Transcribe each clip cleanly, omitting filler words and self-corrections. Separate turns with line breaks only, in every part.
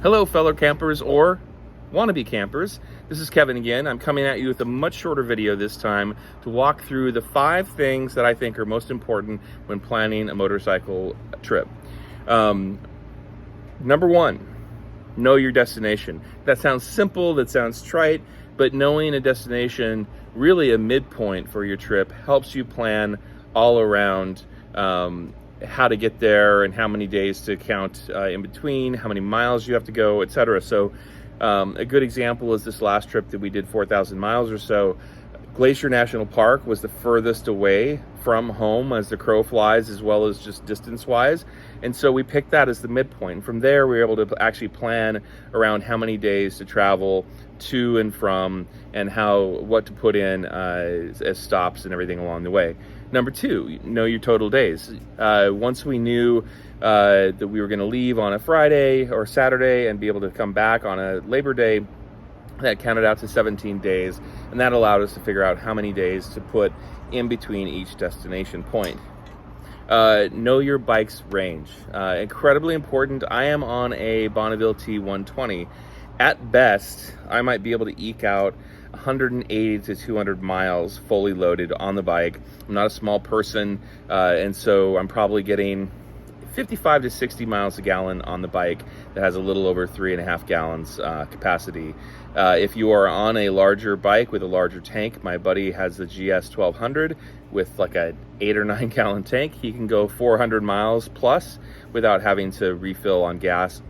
Hello, fellow campers or wannabe campers. This is Kevin again. I'm coming at you with a much shorter video this time to walk through the 5 things that I think are most important when planning a motorcycle trip. Number 1, know your destination. That sounds simple, that sounds trite, but knowing a destination, really a midpoint for your trip, helps you plan all around how to get there and how many days to count in between, how many miles you have to go, etc. So a good example is this last trip that we did 4,000 miles or so. Glacier National Park was the furthest away from home as the crow flies, as well as just distance wise, and so we picked that as the midpoint. From there we were able to actually plan around how many days to travel to and from, and what to put in as stops and everything along the way. Number 2, know your total days. Once we knew that we were going to leave on a Friday or Saturday and be able to come back on a Labor Day, that counted out to 17 days, and that allowed us to figure out how many days to put in between each destination point. Know your bike's range. Incredibly important. I am on a Bonneville T120. At best, I might be able to eke out 180 to 200 miles fully loaded on the bike. I'm not a small person, and so I'm probably getting 55 to 60 miles a gallon on the bike that has a little over 3.5 gallons capacity. If you are on a larger bike with a larger tank, my buddy has the GS 1200 with like a 8 or 9 gallon tank. He can go 400 miles plus without having to refill on gas.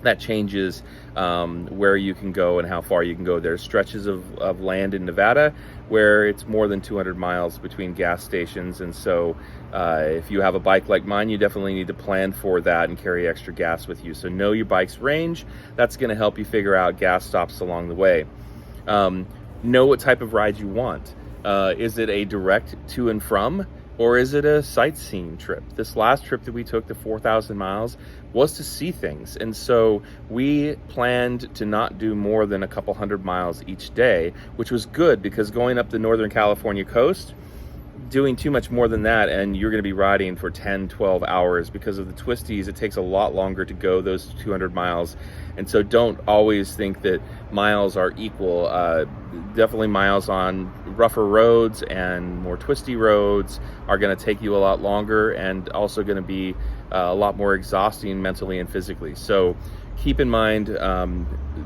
That changes where you can go and how far you can go. There's stretches of land in Nevada where it's more than 200 miles between gas stations, and so if you have a bike like mine, you definitely need to plan for that and carry extra gas with you. So know your bike's range. That's going to help you figure out gas stops along the way. Know what type of ride you want. Is it a direct to and from, or is it a sightseeing trip? This last trip that we took, the 4,000 miles, was to see things. And so we planned to not do more than a couple hundred miles each day, which was good because going up the Northern California coast, doing too much more than that, and you're going to be riding for 10, 12 hours because of the twisties. It takes a lot longer to go those 200 miles. And so don't always think that miles are equal. Definitely miles on rougher roads and more twisty roads are going to take you a lot longer, and also going to be a lot more exhausting mentally and physically. So keep in mind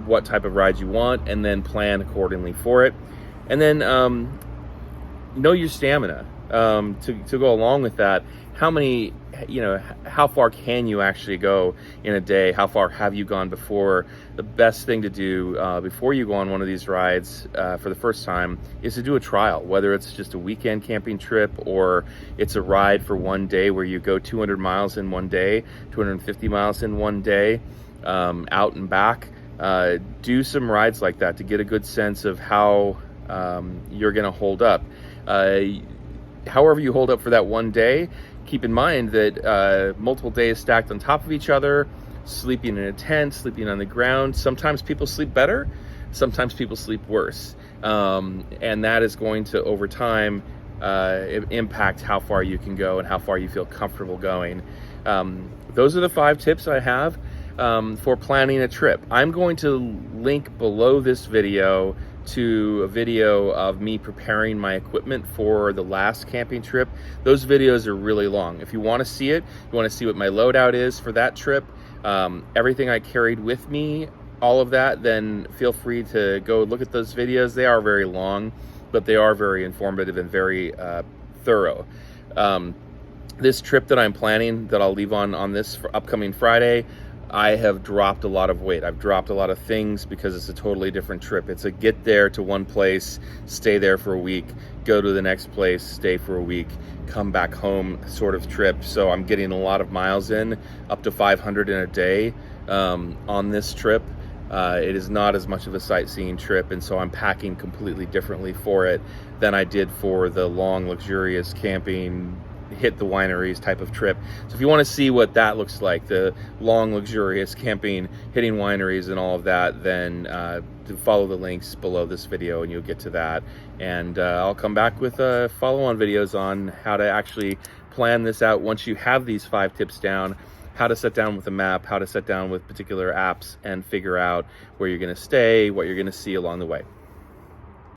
what type of ride you want, and then plan accordingly for it. And then know your stamina. To go along with that, how far can you actually go in a day? How far have you gone before? The best thing to do before you go on one of these rides for the first time is to do a trial, whether it's just a weekend camping trip or it's a ride for one day where you go 200 miles in one day, 250 miles in one day, out and back. Do some rides like that to get a good sense of how you're going to hold up. However you hold up for that one day, keep in mind that multiple days stacked on top of each other, sleeping in a tent, sleeping on the ground, sometimes people sleep better, sometimes people sleep worse, and that is going to, over time, impact how far you can go and how far you feel comfortable going. Those are the 5 tips I have for planning a trip. I'm going to link below this video to a video of me preparing my equipment for the last camping trip. Those videos are really long. If you want to see it, you want to see what my loadout is for that trip, everything I carried with me, all of that, then feel free to go look at those videos. They are very long, but they are very informative and very thorough. This trip that I'm planning, that I'll leave on this upcoming Friday, I have dropped a lot of weight. I've dropped a lot of things because it's a totally different trip. It's a get there to one place, stay there for a week, go to the next place, stay for a week, come back home sort of trip. So I'm getting a lot of miles in, up to 500 in a day on this trip. It is not as much of a sightseeing trip, and so I'm packing completely differently for it than I did for the long, luxurious camping, hit the wineries type of trip. So if you want to see what that looks like, the long, luxurious camping, hitting wineries and all of that, then follow the links below this video and you'll get to that. And I'll come back with follow-on videos on how to actually plan this out once you have these 5 tips down. how to sit down with a map, how to sit down with particular apps and figure out where you're going to stay, what you're going to see along the way.